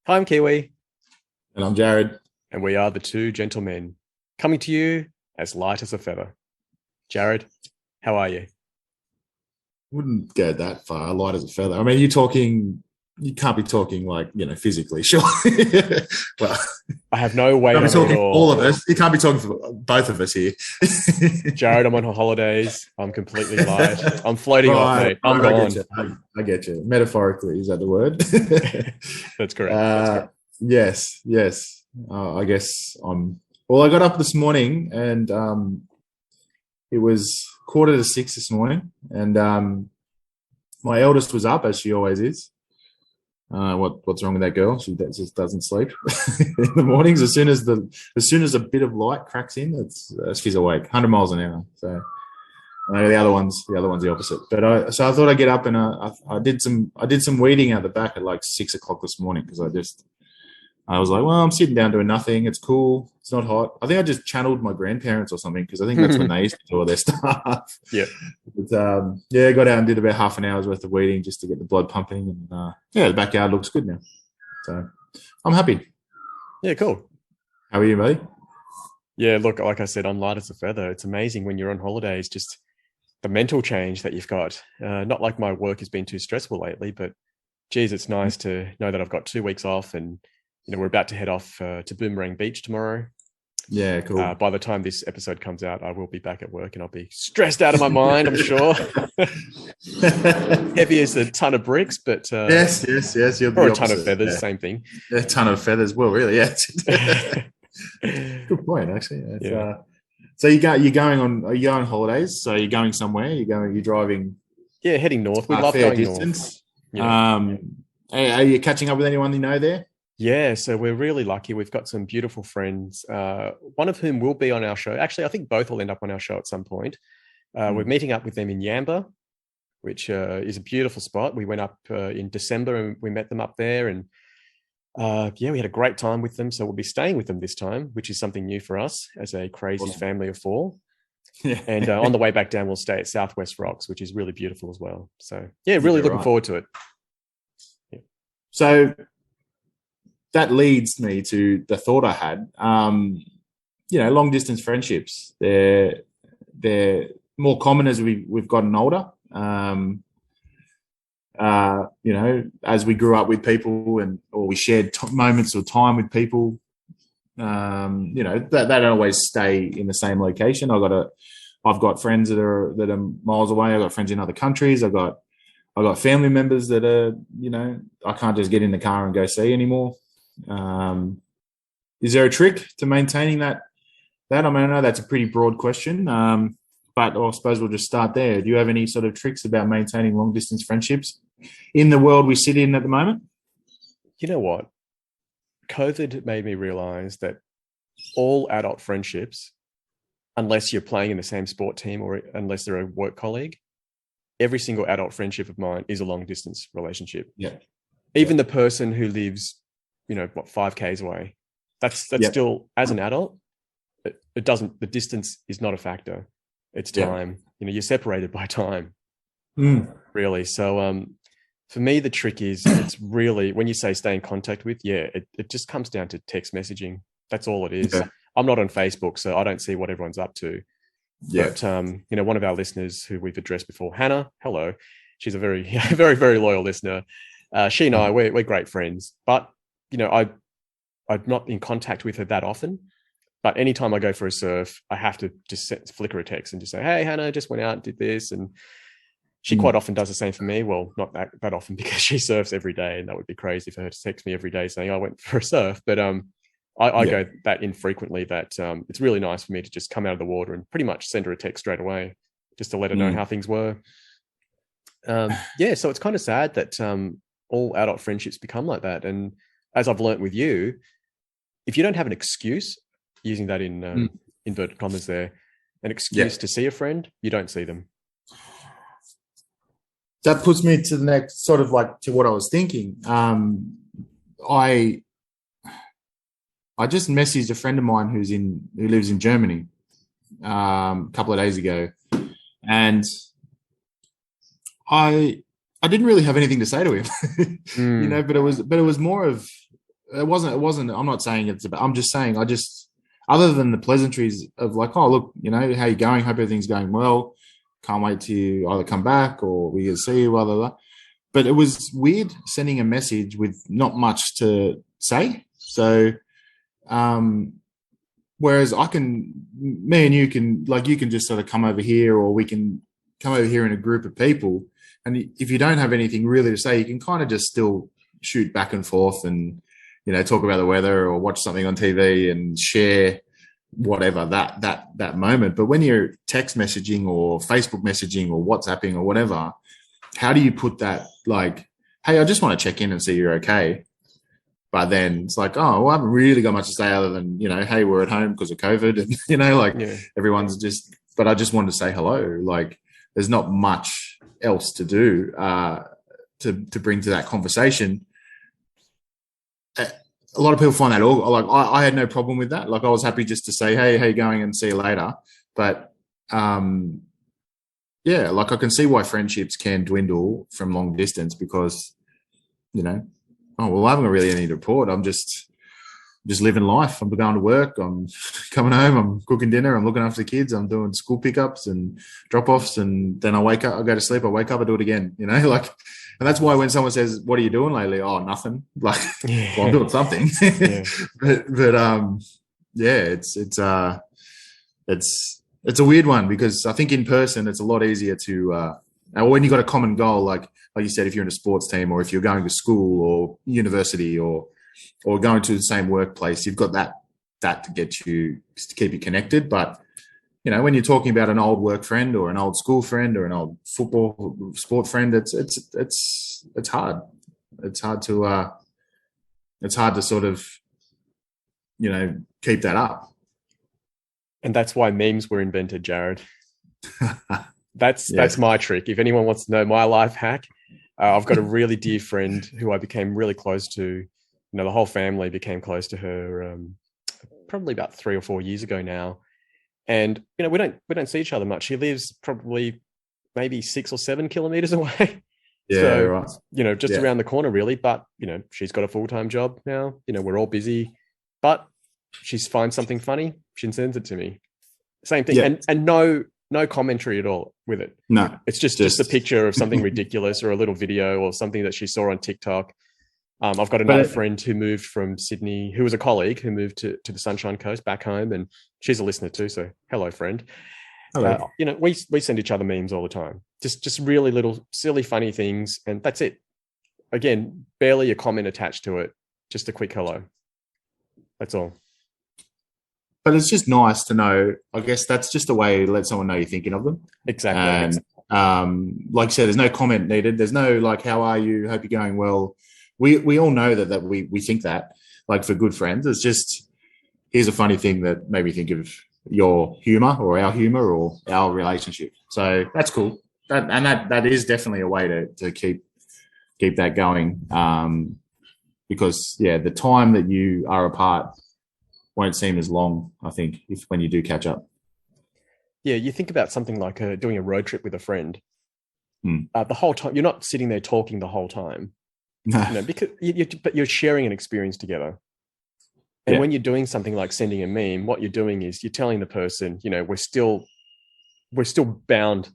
Hi, I'm Kiwi, And I'm Jarad. and we are the two gentlemen coming to you as light as a feather. Jarad, how are you? Wouldn't go that far, light as a feather. I mean, you can't be talking like, physically, sure. Well, I have no you weight can't be on it at talking for all all. of us. You can't be talking for both of us here. Jarad, I'm on holidays. I'm completely light. I'm floating off, Right, mate. I'm right, I get gone. you. I get you. Metaphorically, is that the word? That's correct. uh, yes, yes. I guess well, I got up this morning and it was 5:45 this morning, and my eldest was up as she always is. What's wrong with that girl? She just doesn't sleep in the mornings. As soon as a bit of light cracks in, she's awake, 100 miles an hour. So the other one's the opposite. But I thought I'd get up and I did some weeding out the back at like 6 o'clock this morning because I was like, well, I'm sitting down doing nothing. It's cool. It's not hot. I think I just channeled my grandparents or something because I think that's when they used to do all their stuff. Yeah. But, yeah, I got out and did about half an hour's worth of weeding just to get the blood pumping. And yeah, the backyard looks good now. So I'm happy. Yeah, cool. How are you, buddy? Yeah, look, like I said, I'm light as a feather. It's amazing when you're on holidays, just the mental change that you've got. Not like my work has been too stressful lately, but geez, it's nice to know that I've got 2 weeks off and we're about to head off to Boomerang Beach tomorrow. Yeah, cool. By the time this episode comes out, I will be back at work and I'll be stressed out of my mind, I'm sure. Heavy as a ton of bricks, but yes. You're or the a ton of opposite. feathers, Yeah. same thing. A ton of feathers. Well, really, yeah. Good point, actually. Yeah. So you're going on? Are you going on holidays? So you're going somewhere? You're driving Yeah, heading north. We a love fair going north. distance. Yeah. Um, are you catching up with anyone you know there? Yeah, so we're really lucky. We've got some beautiful friends, one of whom will be on our show. Actually, I think both will end up on our show at some point. We're meeting up with them in Yamba, which is a beautiful spot. We went up in December and we met them up there. And yeah, we had a great time with them. So we'll be staying with them this time, which is something new for us as a crazy Awesome. family of four. Yeah. And on the way back down, we'll stay at Southwest Rocks, which is really beautiful as well. So yeah, really Yeah, looking right. forward to it. Yeah. So that leads me to the thought I had. Long distance friendships. They're more common as we've gotten older. As we grew up with people or we shared moments of time with people, that they don't always stay in the same location. I've got friends that are miles away. I've got friends in other countries. I've got family members that are, I can't just get in the car and go see anymore. Is there a trick to maintaining that? I mean, I know that's a pretty broad question, but I suppose we'll just start there. Do you have any sort of tricks about maintaining long distance friendships in the world we sit in at the moment? You know what? COVID made me realize that all adult friendships, unless you're playing in the same sport team or unless they're a work colleague, every single adult friendship of mine is a long distance relationship. Yeah. Even the person who lives, 5Ks away, that's still, as an adult, it doesn't, the distance is not a factor. It's time. You're separated by time, really. So for me, the trick is it's really, when you say stay in contact with, it just comes down to text messaging. That's all it is. Yeah. I'm not on Facebook, so I don't see what everyone's up to. Yeah. But one of our listeners who we've addressed before, Hannah, hello. She's a very, very, very loyal listener. She and I, we're great friends. But I'm not in contact with her that often. But anytime I go for a surf, I have to just flick her a text and just say, "Hey, Hannah, just went out and did this." And she quite often does the same for me. Well, not that often because she surfs every day, and that would be crazy for her to text me every day saying I went for a surf. But I go that infrequently that it's really nice for me to just come out of the water and pretty much send her a text straight away just to let her know how things were. So it's kind of sad that all adult friendships become like that. And as I've learnt with you, if you don't have an excuse, using that in inverted commas there, an excuse to see a friend, you don't see them. That puts me to the next sort of like to what I was thinking. I just messaged a friend of mine who lives in Germany a couple of days ago, and I didn't really have anything to say to him, but it was more of it wasn't. I'm not saying it's about. I'm just saying. Other than the pleasantries of like, oh look, how you going? Hope everything's going well. Can't wait to either come back or we can see you. Blah blah blah. But it was weird sending a message with not much to say. So, whereas me and you can, like, you can just sort of come over here, or we can come over here in a group of people. And if you don't have anything really to say, you can kind of just still shoot back and forth and, talk about the weather or watch something on TV and share whatever that moment. But when you're text messaging or Facebook messaging or WhatsApping or whatever, how do you put that, like, hey, I just want to check in and see you're okay? But then it's like, oh, well, I haven't really got much to say other than, hey, we're at home because of COVID. And, everyone's just, but I just wanted to say hello. Like, there's not much else to do to bring to that conversation. A lot of people find that all, like, I had no problem with that. Like, I was happy just to say, hey, how you going, and see you later. But, like, I can see why friendships can dwindle from long distance because, oh, well, I haven't really any to report. I'm just living life. I'm going to work. I'm coming home. I'm cooking dinner. I'm looking after the kids. I'm doing school pickups and drop-offs. And then I wake up, I go to sleep. I wake up, I do it again, like, and that's why when someone says, what are you doing lately? Oh, nothing. Like, well, I'm doing something. It's a weird one because I think in person, it's a lot easier to, when you got a common goal, like you said, if you're in a sports team or if you're going to school or university or going to the same workplace, you've got that to keep you connected. But, when you're talking about an old work friend or an old school friend or an old football sport friend, it's hard. It's hard to sort of, keep that up. And that's why memes were invented, Jarad. That's my trick. If anyone wants to know my life hack, I've got a really dear friend who I became really close to. The whole family became close to her probably about 3 or 4 years ago now. And, we don't see each other much. She lives probably maybe 6 or 7 kilometers away. Yeah, so, right. Just around the corner, really. But, she's got a full-time job now. We're all busy. But she finds something funny, she sends it to me. Same thing. Yeah. And no commentary at all with it. No. It's just a picture of something ridiculous or a little video or something that she saw on TikTok. I've got another friend who moved from Sydney, who was a colleague who moved to the Sunshine Coast back home, and she's a listener too. So hello, friend. Hello. We send each other memes all the time. Just really little silly, funny things, and that's it. Again, barely a comment attached to it. Just a quick hello. That's all. But it's just nice to know. I guess that's just a way to let someone know you're thinking of them. Exactly. And like you said, there's no comment needed. There's no like, how are you? Hope you're going well. We all know that we think that, like, for good friends. It's just, here's a funny thing that made me think of your humor or our relationship. So that's cool. That is definitely a way to keep that going. Because the time that you are apart won't seem as long, I think, when you do catch up. Yeah, you think about something like doing a road trip with a friend. The whole time, you're not sitting there talking the whole time. No. Because but you're sharing an experience together. And when you're doing something like sending a meme, what you're doing is you're telling the person, we're still bound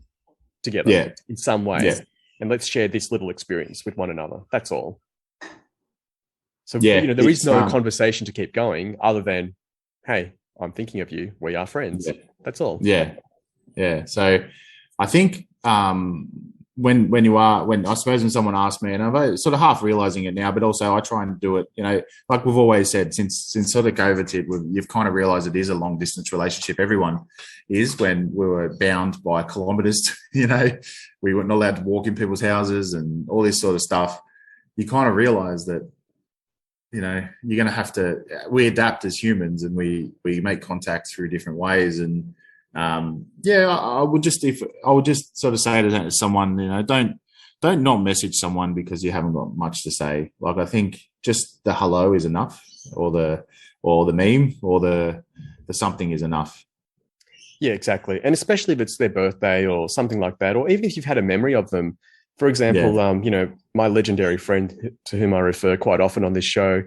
together in some way. Yeah. And let's share this little experience with one another. That's all. So, there is no conversation to keep going other than, hey, I'm thinking of you. We are friends. Yeah. That's all. Yeah. Yeah. So I think when I suppose when someone asks me, and I'm sort of half realizing it now, but also I try and do it, like we've always said, since sort of COVID hit, you've kind of realized it is a long distance relationship. Everyone is, when we were bound by kilometers, we weren't allowed to walk in people's houses and all this sort of stuff. You kind of realize that, you're going to have to, we adapt as humans and we make contact through different ways. And, I would just sort of say to someone, don't not message someone because you haven't got much to say. Like, I think just the hello is enough, or the meme or the something is enough. Yeah, exactly. And especially if it's their birthday or something like that, or even if you've had a memory of them. For example, my legendary friend to whom I refer quite often on this show,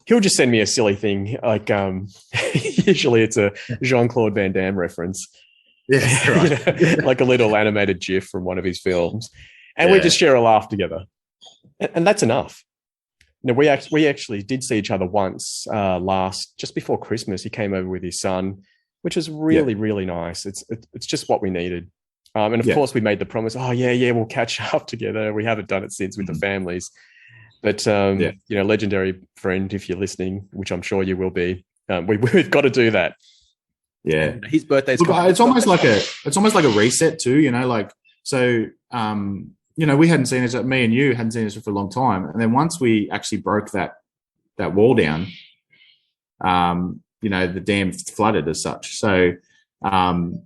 he'll just send me a silly thing. Like, usually it's a Jean-Claude Van Damme reference, Yes, right. like a little animated GIF from one of his films. And we Yeah, just share a laugh together. And that's enough. We actually did see each other once just before Christmas. He came over with his son, which was yeah, really, really nice. It's just what we needed. And of yeah, course, we made the promise. Oh yeah, we'll catch up together. We haven't done it since with the families, but yeah, legendary friend, if you're listening, which I'm sure you will be, we've got to do that. yeah. His birthday's Look, coming. it's almost like a reset too. Like so. We hadn't seen it. Me and you hadn't seen it for a long time, and then once we actually broke that wall down, the dam flooded as such. So, then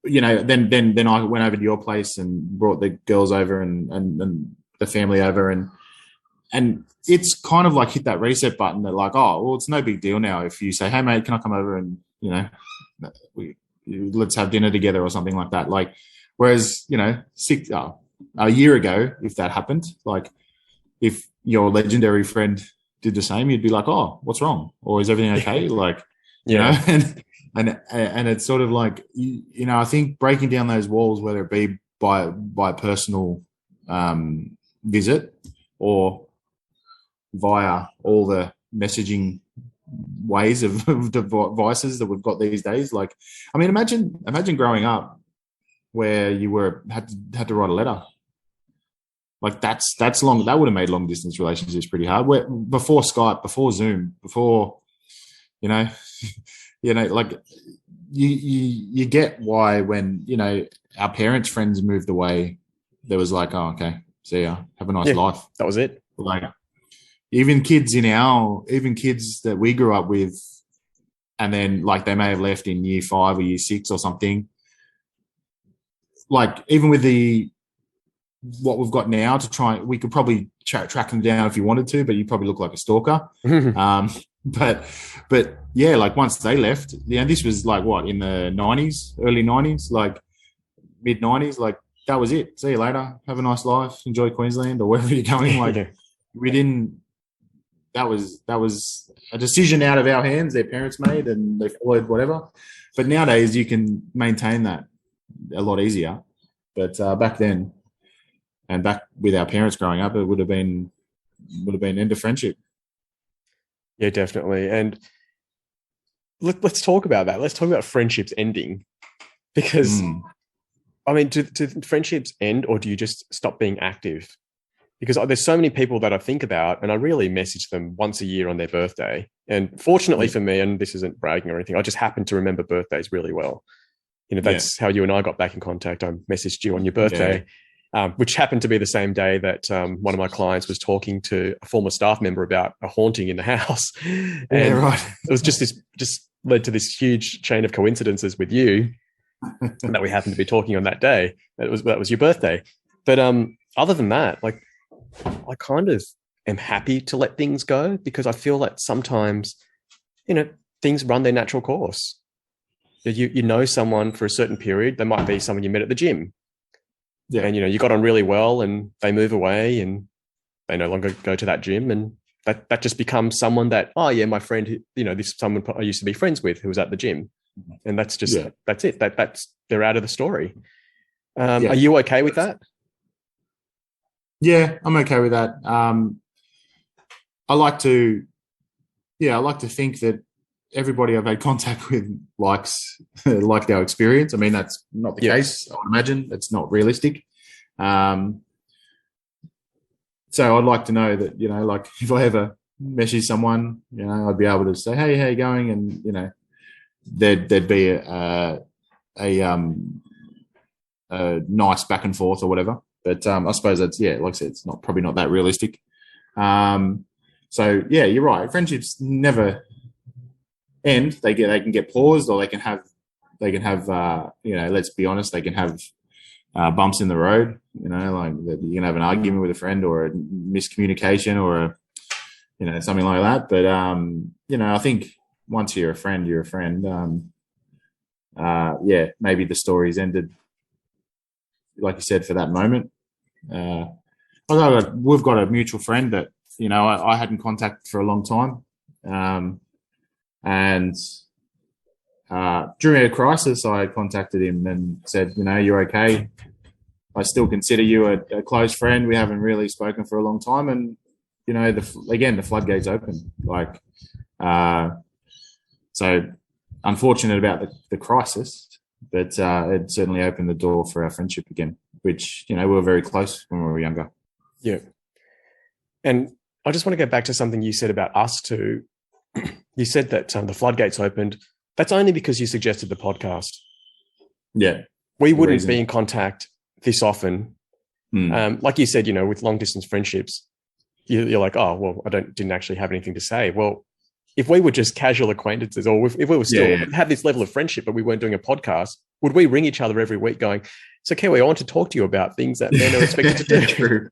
I went over to your place and brought the girls over and the family over, and it's kind of like hit that reset button. They're like, oh, well, it's no big deal now if you say, hey mate, can I come over and let's have dinner together or something like that. Like, whereas a year ago, if that happened, like if your legendary friend did the same, you'd be like, oh, what's wrong? Or is everything okay? Like, and it's sort of like, I think breaking down those walls, whether it be by personal visit or via all the messaging ways of devices that we've got these days. Like, I mean, imagine growing up where you had to write a letter. Like that's long. That would have made long distance relationships pretty hard. Before Skype, before Zoom, before like you get why when our parents' friends moved away, there was like, oh, okay, see ya, have a nice life. That was it. Like even kids that we grew up with, and then like they may have left in year 5 or year 6 or something. Like even with what we've got now to try, we could probably track them down if you wanted to, but you probably look like a stalker. But yeah, like once they left, this was like what, in the 90s, early 90s, like mid 90s, like that was it. See you later. Have a nice life. Enjoy Queensland or wherever you're going. Like we didn't. That was a decision out of our hands. Their parents made, and they followed whatever. But nowadays, you can maintain that a lot easier. But back then, and back with our parents growing up, it would have been end of friendship. Yeah, definitely. And let's talk about that. Let's talk about friendships ending, because I mean, do friendships end, or do you just stop being active? Because there's so many people that I think about, and I really message them once a year on their birthday. And fortunately for me, and this isn't bragging or anything, I just happen to remember birthdays really well. That's how you and I got back in contact. I messaged you on your birthday, which happened to be the same day that one of my clients was talking to a former staff member about a haunting in the house. And it was just led to this huge chain of coincidences with you that we happened to be talking on that day. That was your birthday. But other than that, like, I kind of am happy to let things go, because I feel that sometimes, things run their natural course. You know someone for a certain period. They might be someone you met at the gym. Yeah. And, you got on really well, and they move away and they no longer go to that gym. And that just becomes someone that, oh yeah, my friend, this is someone I used to be friends with who was at the gym. And that's just, that's it. They're out of the story. Are you okay with that? Yeah, I'm okay with that. I like to think that everybody I've had contact with liked our experience. I mean, that's not the case. I would imagine it's not realistic. So I'd like to know that, like if I ever message someone, I'd be able to say, hey, how you going? And, there'd be a nice back and forth or whatever. But I suppose that's, like I said, it's probably not that realistic. So yeah, you're right. Friendships never end. They can get paused, or they can have let's be honest, they can have bumps in the road. Like you can have an argument with a friend, or a miscommunication, or something like that. But I think once you're a friend, you're a friend. Maybe the story's ended, like you said, for that moment. We've got a mutual friend that I hadn't contacted for a long time. And during a crisis, I contacted him and said, you're okay. I still consider you a close friend. We haven't really spoken for a long time. And, the floodgates open. So unfortunate about the crisis, but it certainly opened the door for our friendship again, which, we were very close when we were younger. Yeah. And I just want to go back to something you said about us too. You said that the floodgates opened. That's only because you suggested the podcast. Yeah. We wouldn't be in contact this often. Like you said, with long distance friendships, you're like, oh, well, didn't actually have anything to say. Well, if we were just casual acquaintances, or if we were still have this level of friendship, but we weren't doing a podcast, would we ring each other every week going, so Kiwi, I want to talk to you about things that men are expected to do? True.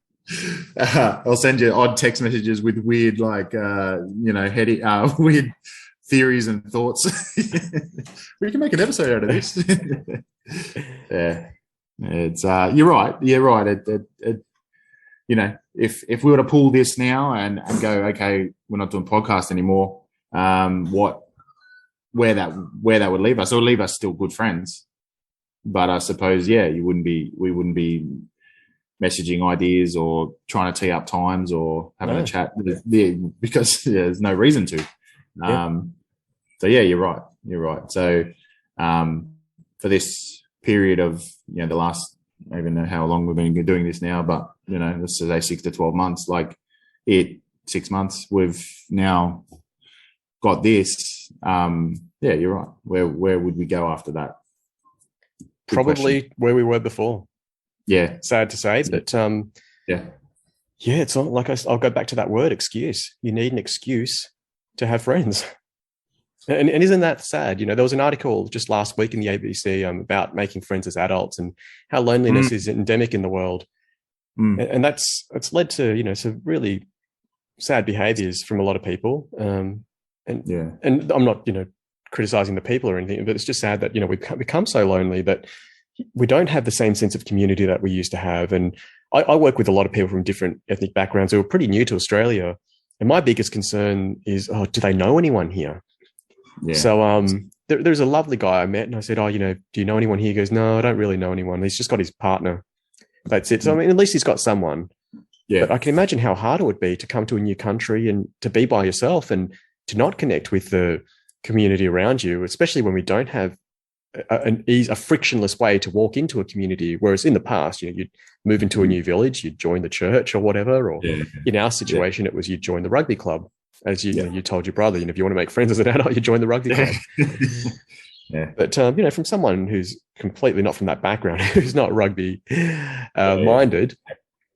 I'll send you odd text messages with weird, heady, weird theories and thoughts. We can make an episode out of this. Yeah, it's you're right. You're right. If we were to pull this now and go, okay, we're not doing podcast anymore. Where that would leave us? It would leave us still good friends, but I suppose, we wouldn't be messaging ideas or trying to tee up times or having a chat because there's no reason to. So you're right. So for this period of the last, I don't even know how long we've been doing this now, but let's say 6 to 12 months, 6 months, we've now got this. You're right. Where would we go after that? Good Probably question. where we were before. Yeah. Sad to say, but it's not like I'll go back to that word, excuse. You need an excuse to have friends. And isn't that sad? There was an article just last week in the ABC about making friends as adults and how loneliness is endemic in the world. And it's led to, some really sad behaviors from a lot of people. And I'm not, criticizing the people or anything, but it's just sad that, we've become so lonely that we don't have the same sense of community that we used to have. And I work with a lot of people from different ethnic backgrounds who are pretty new to Australia. And my biggest concern is, do they know anyone here? Yeah. So there's a lovely guy I met and I said, do you know anyone here? He goes, no, I don't really know anyone. He's just got his partner. That's it. So, at least he's got someone. Yeah. But I can imagine how hard it would be to come to a new country and to be by yourself and to not connect with the community around you, especially when we don't have a frictionless way to walk into a community. Whereas in the past, you'd move into a new village, you'd join the church or whatever, or in our situation, it was you'd join the rugby club. As you told your brother, if you want to make friends as an adult, you join the rugby club. But from someone who's completely not from that background, who's not rugby minded,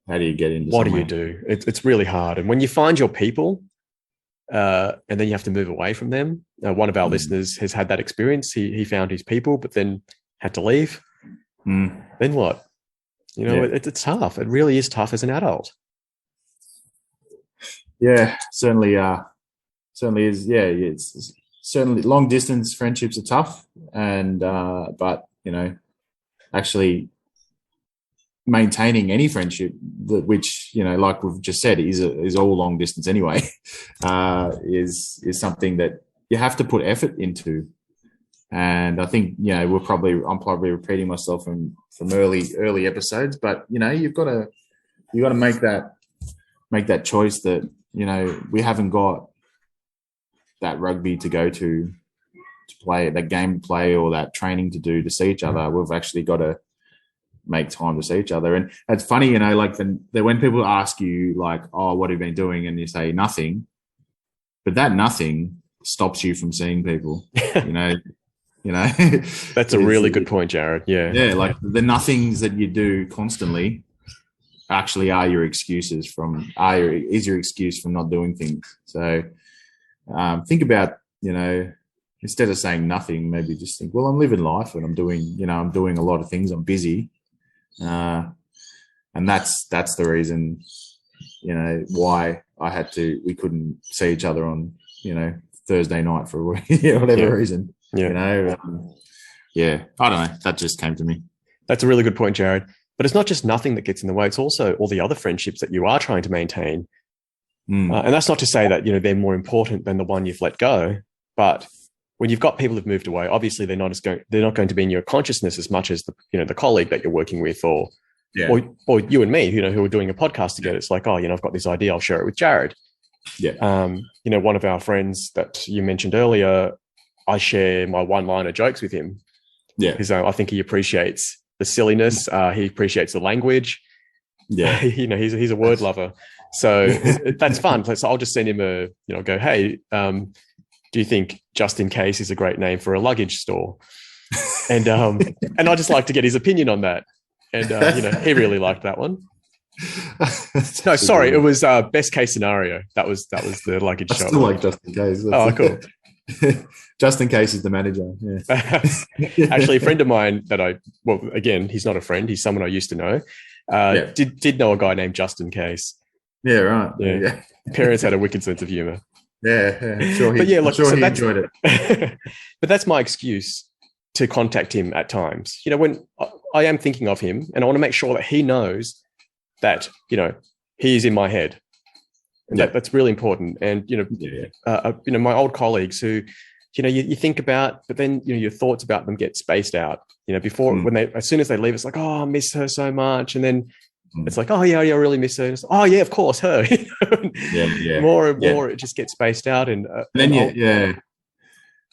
how do you get into? What do you do? It's really hard. And when you find your people, and then you have to move away from them. One of our listeners has had that experience. He found his people, but then had to leave. Then what? It's tough. It really is tough as an adult. Yeah, certainly is. Yeah, it's certainly long distance friendships are tough, and but actually maintaining any friendship, which like we've just said, is all long distance anyway, is something that you have to put effort into. And I think I'm probably repeating myself from early episodes, but you've got to make that choice that we haven't got that rugby to go to play, that game to play, or that training to do to see each other. We've actually got to make time to see each other. And it's funny, when people ask you oh, what have you been doing? And you say nothing, but that nothing stops you from seeing people, That's a really good point, Jarad. Yeah. Yeah. The nothings that you do constantly actually is your excuse from not doing things. So think about, instead of saying nothing, maybe just think, well, I'm living life and I'm doing a lot of things. I'm busy. And that's the reason, why we couldn't see each other on, Thursday night for whatever reason. Yeah. I don't know. That just came to me. That's a really good point, Jarad. But it's not just nothing that gets in the way. It's also all the other friendships that you are trying to maintain. And that's not to say that, they're more important than the one you've let go. But when you've got people who've moved away, obviously they're not going to be in your consciousness as much as the colleague that you're working with, or you and me, who are doing a podcast together. It's like, I've got this idea, I'll share it with Jarad. Yeah. One of our friends that you mentioned earlier, I share my one-liner jokes with him. Yeah. Because I think he appreciates the silliness. He appreciates the language. Yeah. He's a word lover. So that's fun. So I'll just send him go, hey, do you think Just In Case is a great name for a luggage store? And I just like to get his opinion on that. And, he really liked that one. No, sorry. It was best case scenario. That was the luggage shop. I still like Just In Case. Cool. Just In Case is the manager. Yeah. Actually, a friend of mine again, he's not a friend. He's someone I used to know. Did know a guy named Just In Case. Yeah, right. Yeah. Parents had a wicked sense of humor. Yeah. I'm sure he enjoyed it. But that's my excuse to contact him at times. When I am thinking of him, and I want to make sure that he knows that, he is in my head. And that's really important. And, my old colleagues who, you think about, but then, your thoughts about them get spaced out, before as soon as they leave, it's like, I miss her so much. And then it's like, I really miss her. And it's, of course, her. More and more, it just gets spaced out. And then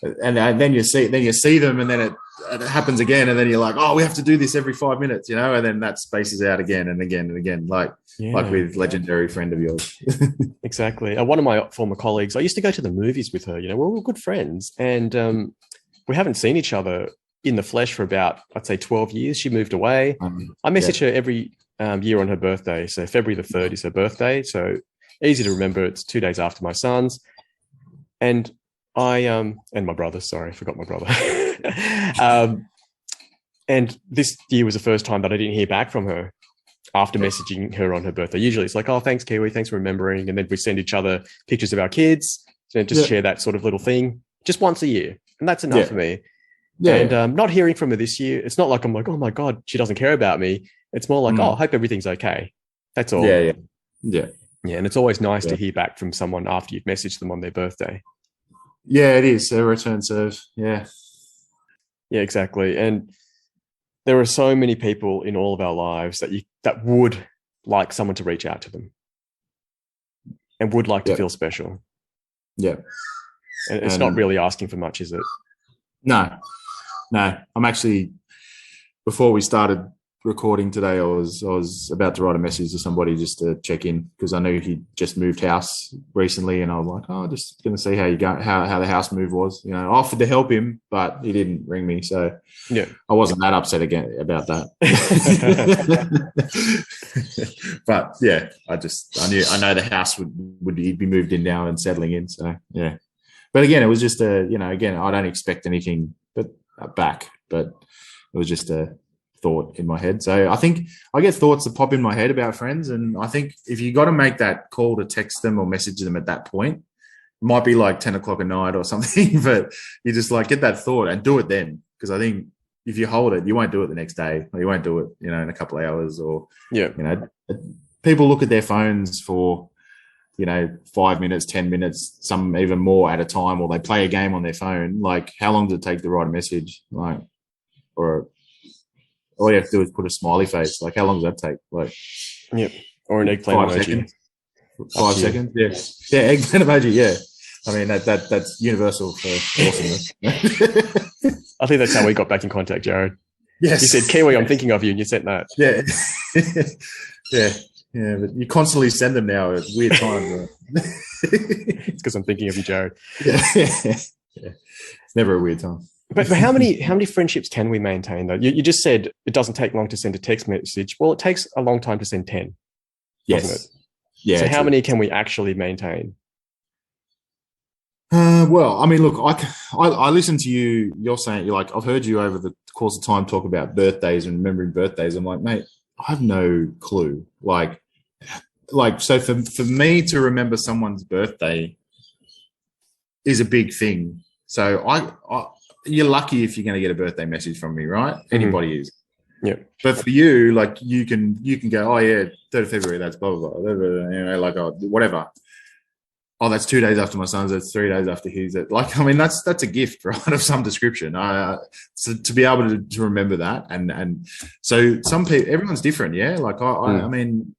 then you see them, and then it happens again, and then you're like, we have to do this every 5 minutes, and then that spaces out again and again and again, like with legendary friend of yours. Exactly. One of my former colleagues, I used to go to the movies with her. We were good friends, and we haven't seen each other in the flesh for about, I'd say, 12 years. She moved away. I message her every year on her birthday. So February the 3rd is her birthday. So easy to remember. It's 2 days after my son's. And and my brother, sorry, I forgot my brother. And this year was the first time that I didn't hear back from her after messaging her on her birthday. Usually it's like, thanks, Kiwi, thanks for remembering. And then we send each other pictures of our kids and just share that sort of little thing just once a year. And that's enough for me. Yeah. And not hearing from her this year, it's not like I'm like, oh my God, she doesn't care about me. It's more like, I hope everything's okay. That's all. Yeah. And it's always nice to hear back from someone after you've messaged them on their birthday. Yeah, it is a return serve. Yeah, exactly. And there are so many people in all of our lives that would like someone to reach out to them and would like to feel special. Yeah, and it's not really asking for much, is it? No. I'm actually, before we started recording today, I was about to write a message to somebody just to check in, because I knew he just moved house recently, and I was like, just going to see how the house move was. I offered to help him, but he didn't ring me, so I wasn't that upset again about that. But I know the house would be moved in now and settling in. So but again, it was just again, I don't expect anything back, but it was just a thought in my head. So I think I get thoughts that pop in my head about friends, and I think if you got to make that call to text them or message them at that point, it might be like 10 o'clock at night or something, but you just like get that thought and do it then, because I think if you hold it, you won't do it the next day, or you won't do it in a couple of hours, or people look at their phones for 5 minutes, 10 minutes, some even more at a time, or they play a game on their phone. Like, how long does it take to write a message? Like, or all you have to do is put a smiley face. Like, how long does that take? Like, or an eggplant 5 emoji. Seconds. 5 seconds. Yeah, eggplant emoji. Yeah, I mean that's universal for awesomeness. I think that's how we got back in contact, Jarad. Yes, you said, Kiwi, I'm thinking of you, and you sent that. Yeah, but you constantly send them now at weird times. It's because I'm thinking of you, Jarad. Yeah. It's never a weird time. But how many friendships can we maintain, though? You just said it doesn't take long to send a text message. Well, it takes a long time to send 10, doesn't it? Yeah. So how many can we actually maintain? Well, I mean, look, I listen to you. You're saying, you're like, I've heard you over the course of time talk about birthdays and remembering birthdays. I'm like, mate, I have no clue. Like, so for me to remember someone's birthday is a big thing. So you're lucky if you're going to get a birthday message from me, right? Mm-hmm. Anybody is. Yeah. But for you, like, you can go, 3rd of February, that's blah, blah, blah, like, whatever. oh, that's 2 days after my son's. That's 3 days after his. Like, I mean, that's a gift, right, of some description. So to be able to remember that, and so some people, everyone's different, yeah. Like I mean,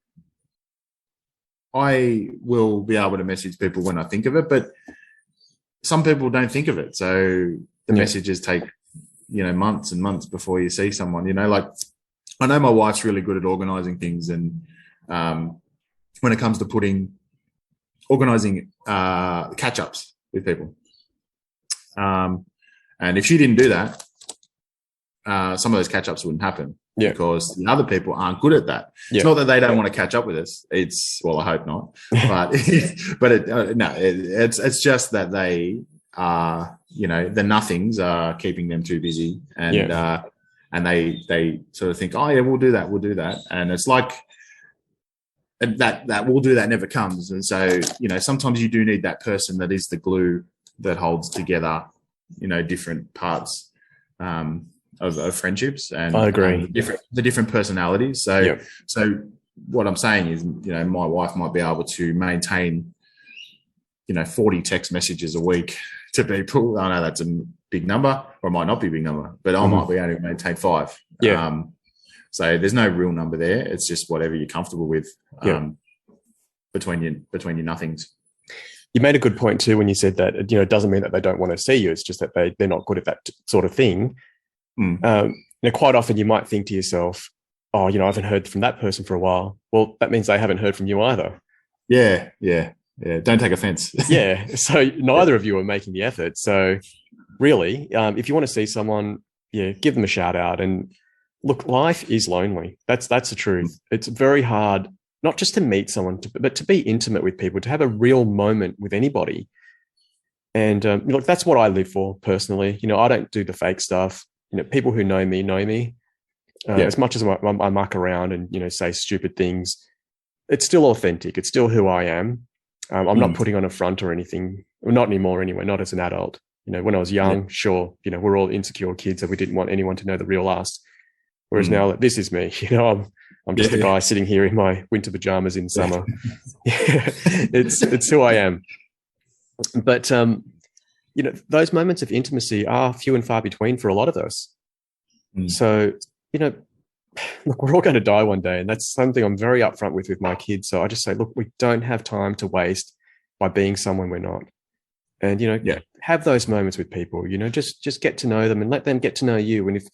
I will be able to message people when I think of it, but some people don't think of it. So the messages take, months and months before you see someone. Like I know my wife's really good at organising things, and when it comes to organising catch-ups with people. And if she didn't do that, some of those catch-ups wouldn't happen because the other people aren't good at that. Yeah. It's not that they don't want to catch up with us. Well, I hope not. But it's just that they are, the nothings are keeping them too busy, and they sort of think, oh yeah, we'll do that, and it's like that we'll do that never comes. And so, sometimes you do need that person that is the glue that holds together, different parts of friendships, and I agree. The different personalities. So what I'm saying is, my wife might be able to maintain, 40 text messages a week to people. I know that's a big number, or it might not be a big number, but I might be able to maintain 5. Yeah. So there's no real number there. It's just whatever you're comfortable with between your nothings. You made a good point too when you said that, it doesn't mean that they don't want to see you. It's just that they're not good at that sort of thing. Quite often you might think to yourself, oh, I haven't heard from that person for a while. Well, that means they haven't heard from you either. Yeah. Don't take offense. Yeah. So neither of you are making the effort. So really, if you want to see someone, give them a shout out. And look, life is lonely. That's the truth. It's very hard, not just to meet someone, but to be intimate with people, to have a real moment with anybody. And look, that's what I live for personally. I don't do the fake stuff. People who know me. As much as I muck around and, say stupid things, it's still authentic. It's still who I am. I'm not putting on a front or anything. Well, not anymore anyway, not as an adult. When I was young, sure, we're all insecure kids and we didn't want anyone to know the real us. Whereas now this is me, I'm just a guy sitting here in my winter pajamas in summer. It's who I am. But, those moments of intimacy are few and far between for a lot of us. So, look, we're all going to die one day. And that's something I'm very upfront with my kids. So I just say, look, we don't have time to waste by being someone we're not. And, have those moments with people, just get to know them and let them get to know you. And if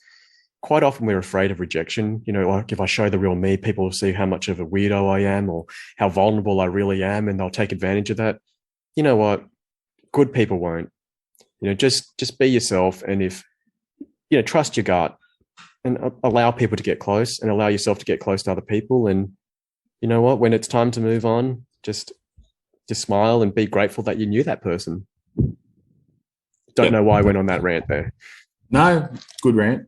quite often we're afraid of rejection, like if I show the real me, people will see how much of a weirdo I am or how vulnerable I really am, and they'll take advantage of that. You know what? Good people won't. Just be yourself. And if, trust your gut and allow people to get close and allow yourself to get close to other people. And you know what? When it's time to move on, just smile and be grateful that you knew that person. Don't know why I went on that rant there. No, good rant.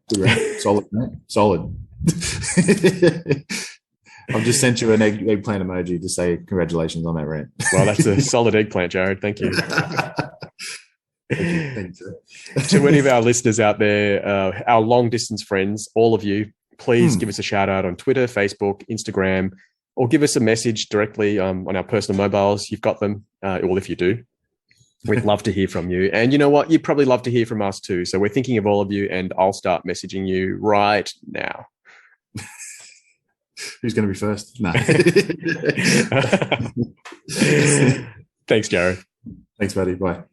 Solid rant. Solid. I've just sent you an eggplant emoji to say congratulations on that rant. Well, that's a solid eggplant, Jarad. Thank you. Thank you. To any of our listeners out there, our long distance friends, all of you, please give us a shout out on Twitter, Facebook, Instagram, or give us a message directly on our personal mobiles. You've got them. Well, if you do, we'd love to hear from you. And you know what? You'd probably love to hear from us too. So we're thinking of all of you, and I'll start messaging you right now. Who's going to be first? No. Thanks, Jarad. Thanks, buddy. Bye.